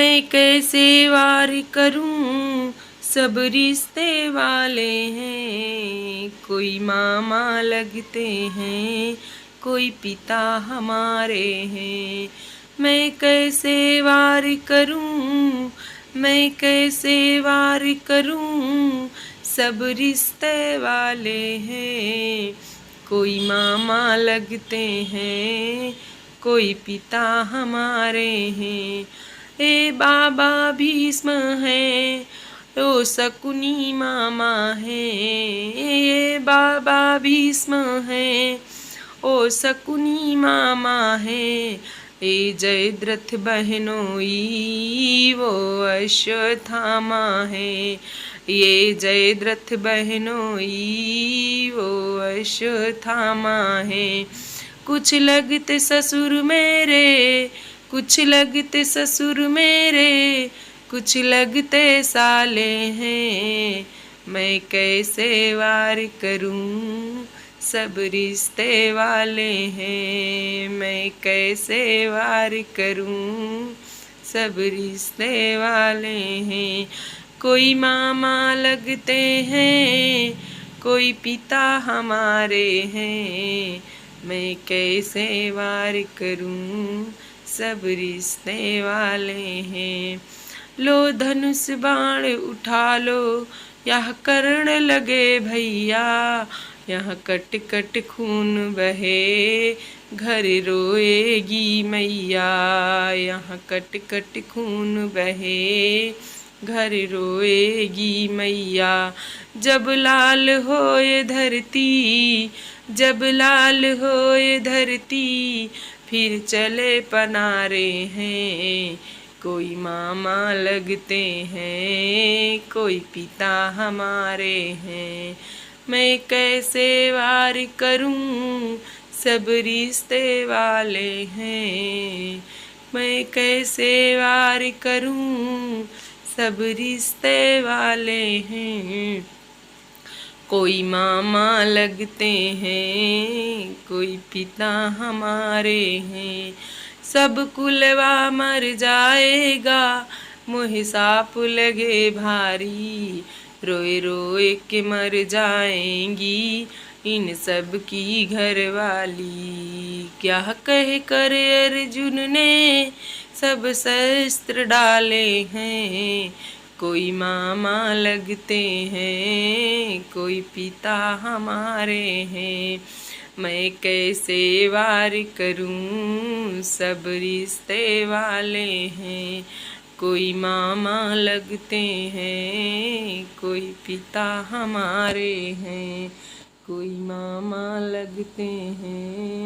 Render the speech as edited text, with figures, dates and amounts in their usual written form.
मैं कैसे वार करूं, सब रिश्ते वाले हैं। कोई मामा लगते हैं, कोई पिता हमारे हैं। मैं कैसे वार करूं, मैं कैसे वार करूं, सब रिश्ते वाले हैं। कोई मामा लगते हैं, कोई पिता हमारे हैं। ए बाबा भीष्म है, ओ शकुनी मामा है। ए बाबा भीष्म है, ओ शकुनी मामा है। ए जयद्रथ बहनोई वो अश्वत्थामा है। ये जयद्रथ बहनोई वो अश्वत्थामा है। कुछ लगते ससुर मेरे, कुछ लगते ससुर मेरे, कुछ लगते साले हैं। मैं कैसे वार करूं, सब रिश्ते वाले हैं। मैं कैसे वार करूं, सब रिश्ते वाले हैं। कोई मामा लगते हैं, कोई पिता हमारे हैं। मैं कैसे वार करूं, सब रिश्ते वाले हैं। लो धनुष बाण उठा लो, यह कर्ण लगे भैया। यहाँ कट कट खून बहे, घर रोएगी मैया। यहाँ कट कट खून बहे, घर रोएगी मैया। जब लाल होए धरती, जब लाल होए धरती, फिर चले पनारे हैं। कोई मामा लगते हैं, कोई पिता हमारे हैं। मैं कैसे वार करूं, सब रिश्ते वाले हैं। मैं कैसे वार करूं, सब रिश्ते वाले हैं। कोई मामा लगते हैं, कोई पिता हमारे हैं। सब कुलवा मर जाएगा, मोह साप लगे भारी। रोए रोए के मर जाएंगी इन सब की घरवाली। क्या कह कर अर्जुन ने सब शस्त्र डाले हैं। कोई मामा लगते हैं, कोई पिता हमारे हैं। मैं कैसे वार करूं, सब रिश्ते वाले हैं। कोई मामा लगते हैं, कोई पिता हमारे हैं। कोई मामा लगते हैं।